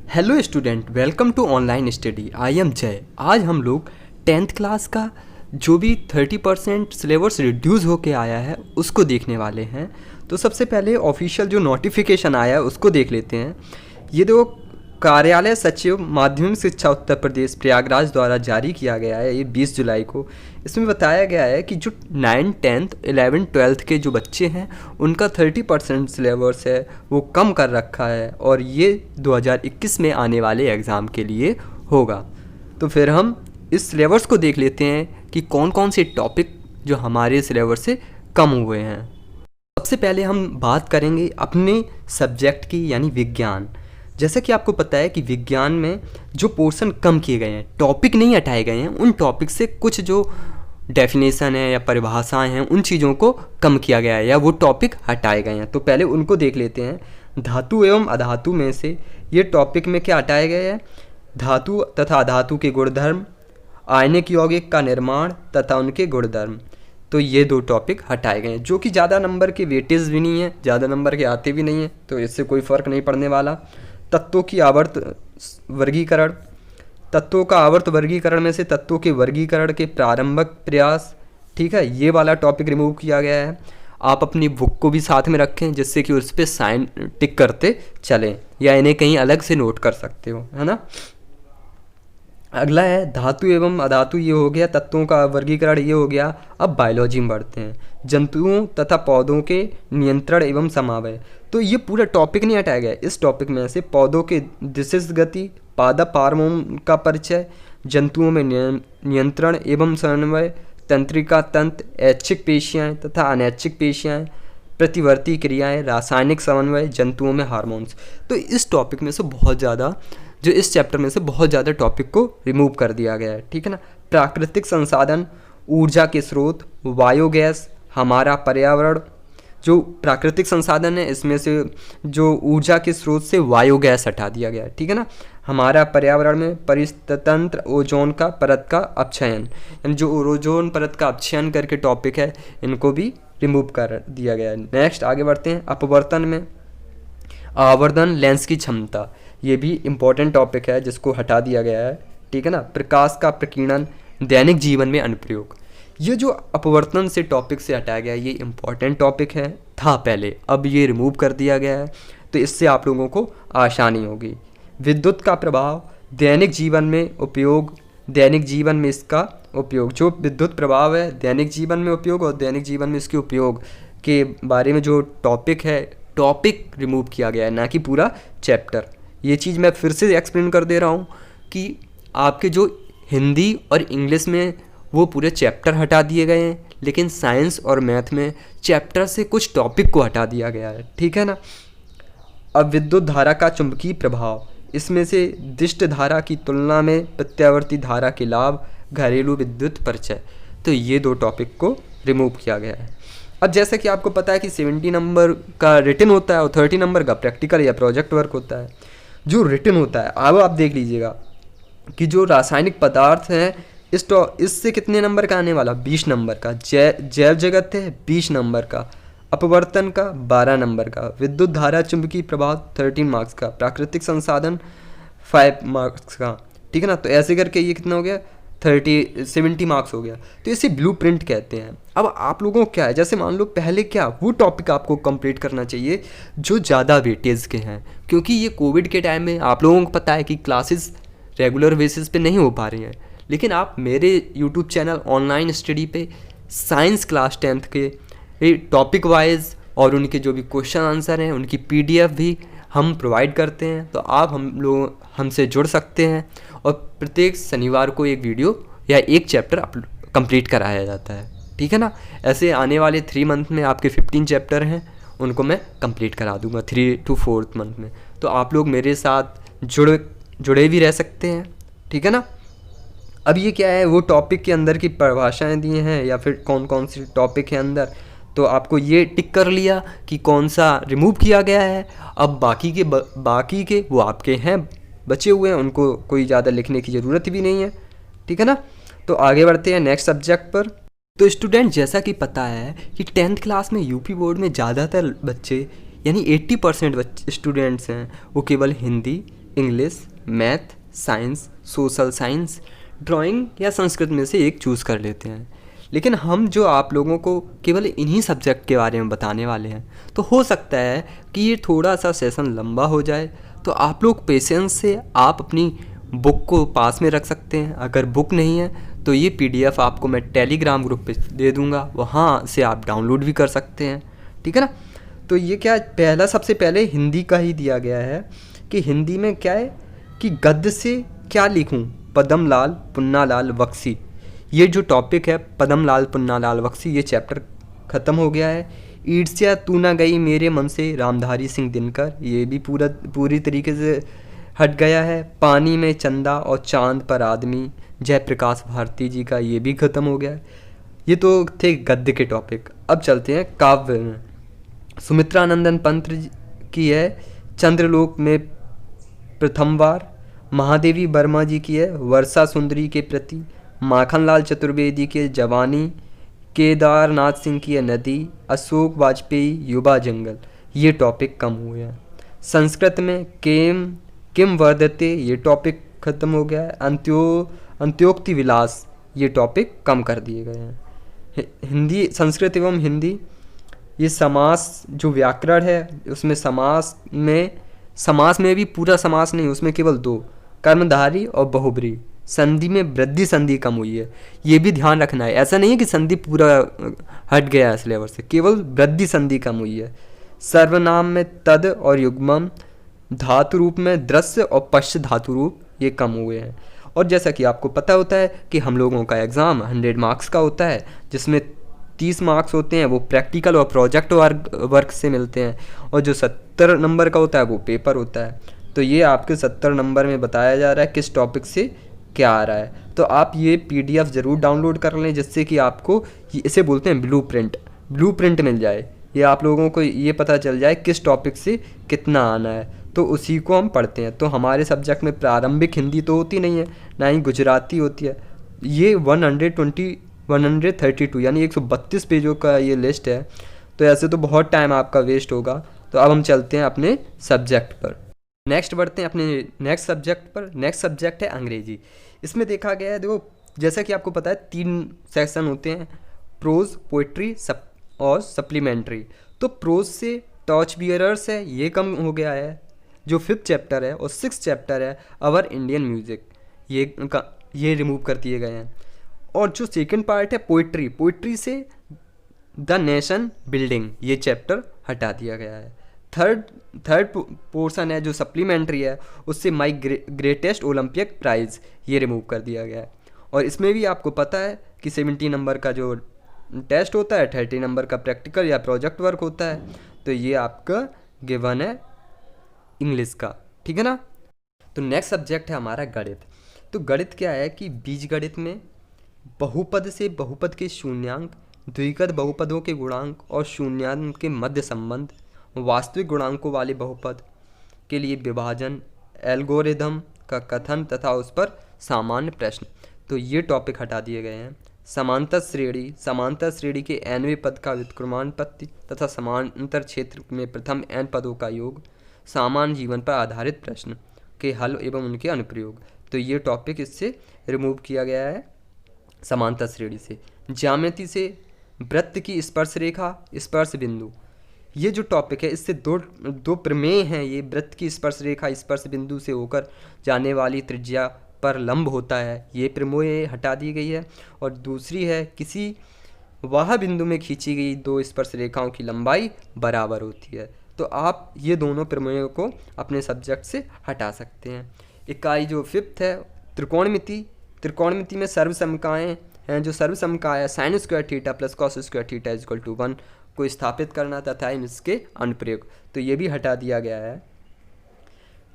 Hello student, welcome to online study. I am Jay. आज हम लोग 10th क्लास का जो भी 30% सिलेबस रिड्यूस होके आया है उसको देखने वाले हैं। तो सबसे पहले ऑफिशियल जो नोटिफिकेशन आया है उसको देख लेते हैं। ये दो कार्यालय सचिव माध्यमिक शिक्षा उत्तर प्रदेश प्रयागराज द्वारा जारी किया गया है, ये 20 जुलाई को। इसमें बताया गया है कि जो 9th 10th 11th 12th के जो बच्चे हैं उनका 30% सिलेबस है वो कम कर रखा है और ये 2021 में आने वाले एग्ज़ाम के लिए होगा। तो फिर हम इस सिलेबस को देख लेते हैं कि कौन कौन से टॉपिक जो हमारे सिलेबस से कम हुए हैं। सबसे पहले हम बात करेंगे अपने सब्जेक्ट की यानी विज्ञान। जैसा कि आपको पता है कि विज्ञान में जो पोर्शन कम किए गए हैं, टॉपिक नहीं हटाए गए हैं, उन टॉपिक से कुछ जो डेफिनेशन है या परिभाषाएं हैं उन चीज़ों को कम किया गया है या वो टॉपिक हटाए गए हैं। तो पहले उनको देख लेते हैं। धातु एवं अधातु में से ये टॉपिक में क्या हटाए गए हैं? धातु तथा अधातु के गुणधर्म, आयनिक यौगिक का निर्माण तथा उनके गुणधर्म। तो ये दो टॉपिक हटाए गए हैं जो कि ज़्यादा नंबर के वेटेज भी नहीं है, ज़्यादा नंबर के आते भी नहीं हैं, तो इससे कोई फ़र्क नहीं पड़ने वाला। तत्वों की आवर्त वर्गीकरण, तत्वों का आवर्त वर्गीकरण में से तत्वों के वर्गीकरण के प्रारंभिक प्रयास, ठीक है, ये वाला टॉपिक रिमूव किया गया है। आप अपनी बुक को भी साथ में रखें जिससे कि उस पर साइन टिक करते चलें या इन्हें कहीं अलग से नोट कर सकते हो, है ना। अगला है धातु एवं अधातु, ये हो गया। तत्वों का वर्गीकरण ये हो गया। अब बायोलॉजी में बढ़ते हैं। जंतुओं तथा पौधों के नियंत्रण एवं समन्वय। तो ये पूरा टॉपिक नहीं हटाया गया। इस टॉपिक में से पौधों के दिशिज गति, पादप हार्मोन का परिचय, जंतुओं में नियंत्रण एवं समन्वय, तंत्रिका तंत्र, ऐच्छिक पेशियाएँ तथा अनैच्छिक पेशियाएँ, प्रतिवर्ती क्रियाएँ, रासायनिक समन्वय, जंतुओं में हार्मोन्स। तो इस टॉपिक में से बहुत ज़्यादा जो इस चैप्टर में से बहुत ज़्यादा टॉपिक को रिमूव कर दिया गया है, ठीक है ना। प्राकृतिक संसाधन, ऊर्जा के स्रोत, बायोगैस, हमारा पर्यावरण। जो प्राकृतिक संसाधन है इसमें से जो ऊर्जा के स्रोत से बायोगैस हटा दिया गया है, ठीक है ना। हमारा पर्यावरण में परितंत्र, ओजोन का परत का अपक्षयन, यानी जो ओजोन परत का अपक्षयन करके टॉपिक है इनको भी रिमूव कर दिया गया है। नेक्स्ट आगे बढ़ते हैं। अपवर्तन में आवर्धन लेंस की क्षमता, ये भी इम्पोर्टेंट टॉपिक है जिसको हटा दिया गया है, ठीक है ना। प्रकाश का प्रकीर्णन, दैनिक जीवन में अनुप्रयोग। ये जो अपवर्तन से टॉपिक से हटाया गया है ये इम्पोर्टेंट टॉपिक है, था पहले, अब ये रिमूव कर दिया गया है तो इससे आप लोगों को आसानी होगी। विद्युत का प्रभाव, दैनिक जीवन में उपयोग, दैनिक जीवन में इसका उपयोग। जो विद्युत प्रभाव है दैनिक जीवन में उपयोग और दैनिक जीवन में इसके उपयोग के बारे में जो टॉपिक है, टॉपिक रिमूव किया गया है, ना कि पूरा चैप्टर। ये चीज़ मैं फिर से एक्सप्लेन कर दे रहा हूँ कि आपके जो हिंदी और इंग्लिश में वो पूरे चैप्टर हटा दिए गए हैं, लेकिन साइंस और मैथ में चैप्टर से कुछ टॉपिक को हटा दिया गया है, ठीक है ना। अब विद्युत धारा का चुंबकीय प्रभाव, इसमें से दिष्ट धारा की तुलना में प्रत्यावर्ती धारा के लाभ, घरेलू विद्युत परिचय। तो ये दो टॉपिक को रिमूव किया गया है। अब जैसा कि आपको पता है कि 70 नंबर का रिटन होता है और 30 नंबर का प्रैक्टिकल या प्रोजेक्ट वर्क होता है। जो रिटन होता है, अब आप देख लीजिएगा कि जो रासायनिक पदार्थ हैं इससे कितने नंबर का आने वाला? 20 नंबर का। जैव जगत है 20 नंबर का, अपवर्तन का 12 नंबर का, विद्युत धारा चुंबकीय प्रभाव 13 मार्क्स का, प्राकृतिक संसाधन 5 मार्क्स का, ठीक है ना। तो ऐसे करके ये कितना हो गया? 70 मार्क्स हो गया। तो इसे ब्लूप्रिंट कहते हैं। अब आप लोगों को क्या है, जैसे मान लो पहले क्या वो टॉपिक आपको कंप्लीट करना चाहिए जो ज़्यादा वेटेज के हैं, क्योंकि ये कोविड के टाइम में आप लोगों को पता है कि क्लासेस रेगुलर बेसिस पे नहीं हो पा रही हैं। लेकिन आप मेरे यूट्यूब चैनल ऑनलाइन स्टडी पे साइंस क्लास 10th के टॉपिक वाइज और उनके जो भी क्वेश्चन आंसर हैं उनकी PDF भी हम प्रोवाइड करते हैं। तो आप हमसे जुड़ सकते हैं और प्रत्येक शनिवार को एक वीडियो या एक चैप्टर कंप्लीट कराया जाता है, ठीक है ना। ऐसे आने वाले 3 मंथ में आपके 15 चैप्टर हैं, उनको मैं कंप्लीट करा दूंगा 3 to 4th मंथ में। तो आप लोग मेरे साथ जुड़े भी रह सकते हैं, ठीक है ना। अब ये क्या है, वो टॉपिक के अंदर की परिभाषाएं दी हैं या फिर कौन कौन सी टॉपिक है अंदर, तो आपको ये टिक कर लिया कि कौन सा रिमूव किया गया है। अब बाकी के वो आपके हैं, बचे हुए हैं, उनको कोई ज़्यादा लिखने की ज़रूरत भी नहीं है, ठीक है ना। तो आगे बढ़ते हैं नेक्स्ट सब्जेक्ट पर। तो स्टूडेंट, जैसा कि पता है कि 10th क्लास में यूपी बोर्ड में ज़्यादातर बच्चे यानी 80% स्टूडेंट्स हैं वो केवल Hindi, English, math, science, social science, drawing या संस्कृत में से एक चूज़ कर लेते हैं। लेकिन हम जो आप लोगों को केवल इन्हीं सब्जेक्ट के बारे में बताने वाले हैं, तो हो सकता है कि ये थोड़ा सा सेशन लंबा हो जाए, तो आप लोग पेशेंस से आप अपनी बुक को पास में रख सकते हैं। अगर बुक नहीं है तो ये पीडीएफ आपको मैं टेलीग्राम ग्रुप पे दे दूंगा, वहाँ से आप डाउनलोड भी कर सकते हैं, ठीक है ना। तो ये क्या, पहला सबसे पहले हिंदी का ही दिया गया है कि हिंदी में क्या है कि गद्य से क्या लिखूं, पदम लाल पुन्ना लाल बख्शी। ये जो टॉपिक है पदम लाल पुन्ना लाल बख्शी, ये चैप्टर ख़त्म हो गया है। ईर्ष्या तू ना गई मेरे मन से, रामधारी सिंह दिनकर, ये भी पूरी तरीके से हट गया है। पानी में चंदा और चांद पर आदमी, जयप्रकाश भारती जी का, ये भी ख़त्म हो गया है। ये तो थे गद्य के टॉपिक। अब चलते हैं काव्य में। सुमित्रानंदन पंत की है चंद्रलोक में प्रथमवार, महादेवी वर्मा जी की है वर्षा सुंदरी के प्रति, माखनलाल चतुर्वेदी के जवानी, केदारनाथ सिंह की है नदी, अशोक वाजपेयी युवा जंगल। ये टॉपिक कम हुए हैं। संस्कृत में किम वर्धते, ये टॉपिक ख़त्म हो गया है। अंत्योक्ति विलास, ये टॉपिक कम कर दिए गए हैं। हिंदी, संस्कृत एवं हिंदी, ये समास जो व्याकरण है उसमें समास में भी पूरा समास नहीं, उसमें केवल दो, कर्मधारी और बहुब्री। संधि में वृद्धि संधि कम हुई है, ये भी ध्यान रखना है। ऐसा नहीं है कि संधि पूरा हट गया है सिलेबस से, केवल वृद्धि संधि कम हुई है। सर्वनाम में तद और युग्मम, धातु रूप में दृश्य और पश्च धातु रूप, ये कम हुए हैं। और जैसा कि आपको पता होता है कि हम लोगों का एग्ज़ाम 100 मार्क्स का होता है, जिसमें 30 मार्क्स होते हैं वो प्रैक्टिकल और प्रोजेक्ट वर्क से मिलते हैं, और जो 70 नंबर का होता है वो पेपर होता है। तो ये आपके 70 नंबर में बताया जा रहा है किस टॉपिक से क्या आ रहा है। तो आप ये पीडीएफ ज़रूर डाउनलोड कर लें, जिससे कि आपको इसे बोलते हैं ब्लूप्रिंट मिल जाए। ये आप लोगों को ये पता चल जाए किस टॉपिक से कितना आना है, तो उसी को हम पढ़ते हैं। तो हमारे सब्जेक्ट में प्रारंभिक हिंदी तो होती नहीं है, ना ही गुजराती होती है। ये 132 यानी 132 पेजों का ये लिस्ट है, तो ऐसे तो बहुत टाइम आपका वेस्ट होगा। तो अब हम चलते हैं अपने सब्जेक्ट पर, नेक्स्ट बढ़ते हैं अपने नेक्स्ट सब्जेक्ट पर। नेक्स्ट सब्जेक्ट है अंग्रेजी। इसमें देखा गया है, देखो जैसा कि आपको पता है 3 सेक्शन होते हैं, प्रोज, पोइट्री और सप्लीमेंट्री। तो प्रोज से टॉर्च बियरर्स है, ये कम हो गया है। जो 5th चैप्टर है और 6th चैप्टर है अवर इंडियन म्यूज़िक, ये रिमूव कर दिए गए हैं। और जो सेकंड पार्ट है पोइट्री से द नेशन बिल्डिंग, ये चैप्टर हटा दिया गया है। थर्ड पोर्शन है जो सप्लीमेंट्री है, उससे माई ग्रेटेस्ट ओलंपिक प्राइज़, ये रिमूव कर दिया गया है। और इसमें भी आपको पता है कि 70 नंबर का जो टेस्ट होता है, 30 नंबर का प्रैक्टिकल या प्रोजेक्ट वर्क होता है। तो ये आपका गिवन है इंग्लिश का, ठीक है ना। तो नेक्स्ट सब्जेक्ट है हमारा गणित। तो गणित क्या है कि बीजगणित में बहुपद से बहुपद के शून्यांक, द्विपद बहुपदों के गुणांक और शून्यांक के मध्य संबंध, वास्तविक गुणांकों वाले बहुपद के लिए विभाजन, एल्गोरिदम का कथन तथा उस पर सामान्य प्रश्न, तो ये टॉपिक हटा दिए गए हैं। समांतर श्रेणी के nवें पद का व्युत्क्रमानुपाती तथा समांतर क्षेत्र में प्रथम n पदों का योग, सामान्य जीवन पर आधारित प्रश्न के हल एवं उनके अनुप्रयोग, तो ये टॉपिक इससे रिमूव किया गया है समांतर श्रेणी से। ज्यामिति से वृत्त की स्पर्श रेखा, स्पर्श बिंदु, ये जो टॉपिक है इससे दो प्रमेय हैं। ये वृत्त की स्पर्श रेखा स्पर्श बिंदु से होकर जाने वाली त्रिज्या पर लंब होता है, ये प्रमेय हटा दी गई है। और दूसरी है किसी वह बिंदु में खींची गई 2 स्पर्श रेखाओं की लंबाई बराबर होती है। तो आप ये दोनों प्रमेयों को अपने सब्जेक्ट से हटा सकते हैं। इकाई जो 5th है त्रिकोणमिति में सर्वसमकाएँ हैं। जो सर्वसमकाय है sine square theta plus cos square theta is equal to 1 को स्थापित करना तथा इसके अनुप्रयोग, तो ये भी हटा दिया गया है।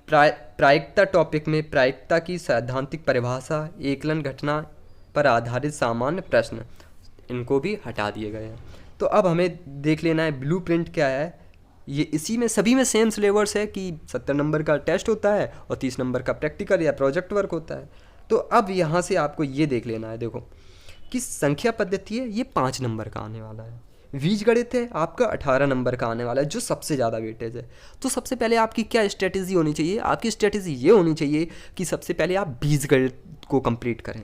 प्रायिकता टॉपिक में प्रायिकता की सैद्धांतिक परिभाषा, एकलन घटना पर आधारित सामान्य प्रश्न, इनको भी हटा दिए गए हैं। तो अब हमें देख लेना है ब्लूप्रिंट क्या है। ये इसी में सभी में सेम सिलेबस है कि 70 नंबर का टेस्ट होता है और 30 नंबर का प्रैक्टिकल या प्रोजेक्ट वर्क होता है। तो अब यहाँ से आपको ये देख लेना है, देखो कि संख्या पद्धति है ये 5 नंबर का आने वाला है, बीजगणित है आपका 18 नंबर का आने वाला है, जो सबसे ज़्यादा वेटेज है। तो सबसे पहले आपकी क्या स्ट्रेटेजी होनी चाहिए? आपकी स्ट्रेटेजी ये होनी चाहिए कि सबसे पहले आप बीजगणित को कंप्लीट करें।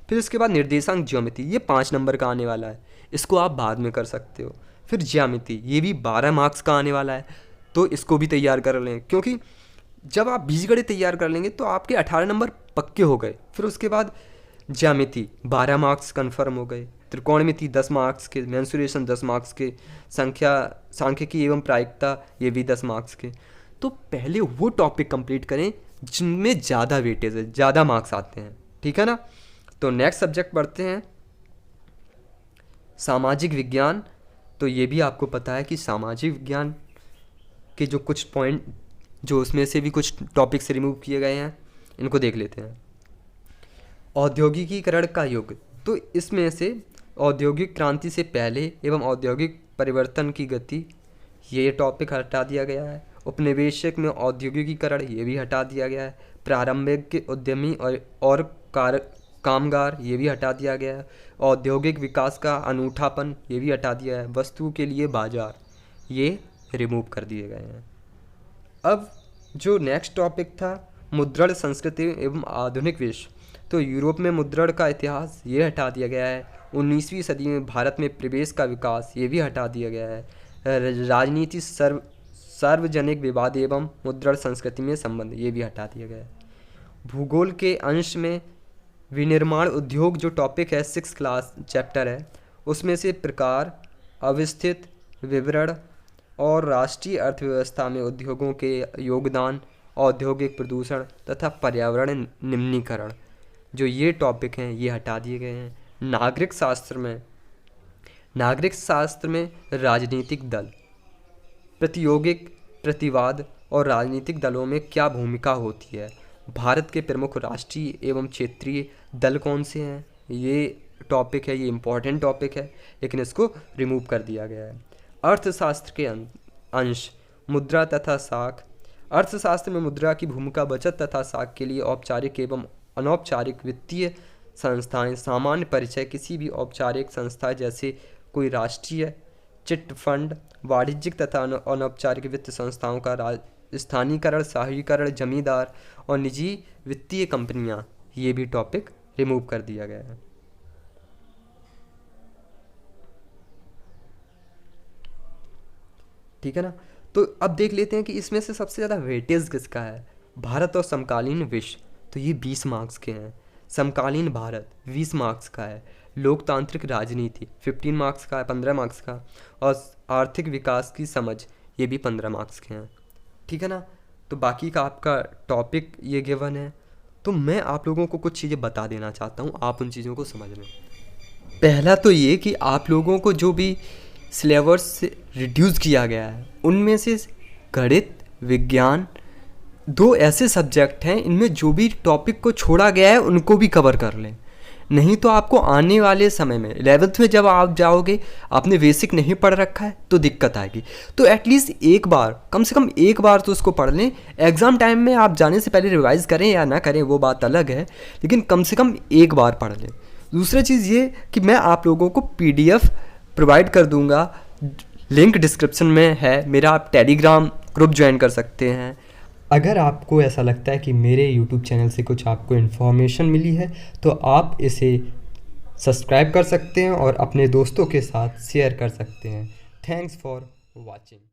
फिर उसके बाद निर्देशांक ज्योमेट्री, ये 5 नंबर का आने वाला है, इसको आप बाद में कर सकते हो। फिर ज्यामिति, ये भी 12 मार्क्स का आने वाला है, तो इसको भी तैयार कर लें, क्योंकि जब आप बीजगणित तैयार कर लेंगे तो आपके 18 नंबर पक्के हो गए। फिर उसके बाद ज्यामिति 12 मार्क्स कन्फर्म हो गए, त्रिकोणमिति 10 मार्क्स के, मेंसुरेशन 10 मार्क्स के, सांख्यिकी एवं प्रायिकता ये भी 10 मार्क्स के। तो पहले वो टॉपिक कंप्लीट करें जिनमें ज़्यादा वेटेज है, ज़्यादा मार्क्स आते हैं, ठीक है ना। तो नेक्स्ट सब्जेक्ट पढ़ते हैं सामाजिक विज्ञान। तो ये भी आपको पता है कि सामाजिक विज्ञान के जो कुछ पॉइंट, जो उसमें से भी कुछ टॉपिक्स रिमूव किए गए हैं, इनको देख लेते हैं। औद्योगिकीकरण का युग, तो इसमें से औद्योगिक क्रांति से पहले एवं औद्योगिक परिवर्तन की गति, ये टॉपिक हटा दिया गया है। उपनिवेशिक में औद्योगिकीकरण, ये भी हटा दिया गया है। प्रारंभिक के उद्यमी और कामगार, ये भी हटा दिया गया है। औद्योगिक विकास का अनूठापन, ये भी हटा दिया है। वस्तु के लिए बाजार, ये रिमूव कर दिए गए हैं। अब जो नेक्स्ट टॉपिक था मुद्रण संस्कृति एवं आधुनिक विश्व, तो यूरोप में मुद्रण का इतिहास, ये हटा दिया गया है। 19वीं सदी में भारत में प्रवेश का विकास, ये भी हटा दिया गया है। राजनीति, सार्वजनिक विवाद एवं मुद्रण संस्कृति में संबंध, ये भी हटा दिया गया है। भूगोल के अंश में विनिर्माण उद्योग, जो टॉपिक है 6 क्लास चैप्टर है, उसमें से प्रकार, अवस्थित, विवरण और राष्ट्रीय अर्थव्यवस्था में उद्योगों के योगदान, औद्योगिक प्रदूषण तथा पर्यावरण निम्नीकरण, जो ये टॉपिक हैं ये हटा दिए गए हैं। नागरिक शास्त्र में राजनीतिक दल, प्रतियोगिक प्रतिवाद और राजनीतिक दलों में क्या भूमिका होती है, भारत के प्रमुख राष्ट्रीय एवं क्षेत्रीय दल कौन से हैं, ये टॉपिक है, ये इम्पॉर्टेंट टॉपिक है, लेकिन इसको रिमूव कर दिया गया है। अर्थशास्त्र के अंश, मुद्रा तथा साख। अर्थशास्त्र में मुद्रा की भूमिका, बचत तथा साख के लिए औपचारिक एवं अनौपचारिक वित्तीय संस्थाएं, सामान्य परिचय, किसी भी औपचारिक संस्था जैसे कोई राष्ट्रीय चिट फंड, वाणिज्यिक तथा अनौपचारिक वित्त संस्थाओं का स्थानीयकरण, शाहीकरण, जमींदार और निजी वित्तीय कंपनियां, ये भी टॉपिक रिमूव कर दिया गया है। ठीक है ना। तो अब देख लेते हैं कि इसमें से सबसे ज़्यादा वेटेज किसका है। भारत और समकालीन विश्व, तो ये 20 मार्क्स के हैं। समकालीन भारत 20 मार्क्स का है। लोकतांत्रिक राजनीति 15 मार्क्स का है, 15 मार्क्स का। और आर्थिक विकास की समझ, ये भी 15 मार्क्स के हैं, ठीक है ना। तो बाकी का आपका टॉपिक ये गिवन है। तो मैं आप लोगों को कुछ चीज़ें बता देना चाहता हूँ, आप उन चीज़ों को समझ लें। पहला तो ये कि आप लोगों को जो भी सिलेबस से रिड्यूस किया गया है, उनमें से गणित, विज्ञान, 2 ऐसे सब्जेक्ट हैं, इनमें जो भी टॉपिक को छोड़ा गया है उनको भी कवर कर लें। नहीं तो आपको आने वाले समय में 11th में जब आप जाओगे, आपने बेसिक नहीं पढ़ रखा है तो दिक्कत आएगी। तो एटलीस्ट एक बार, कम से कम एक बार तो उसको पढ़ लें। एग्ज़ाम टाइम में आप जाने से पहले रिवाइज़ करें या ना करें वो बात अलग है, लेकिन कम से कम एक बार पढ़ लें। दूसरी चीज़ ये कि मैं आप लोगों को PDF प्रोवाइड कर दूंगा, लिंक डिस्क्रिप्शन में है मेरा, आप टेलीग्राम ग्रुप ज्वाइन कर सकते हैं। अगर आपको ऐसा लगता है कि मेरे YouTube चैनल से कुछ आपको इन्फॉर्मेशन मिली है, तो आप इसे सब्सक्राइब कर सकते हैं और अपने दोस्तों के साथ शेयर कर सकते हैं। Thanks for watching.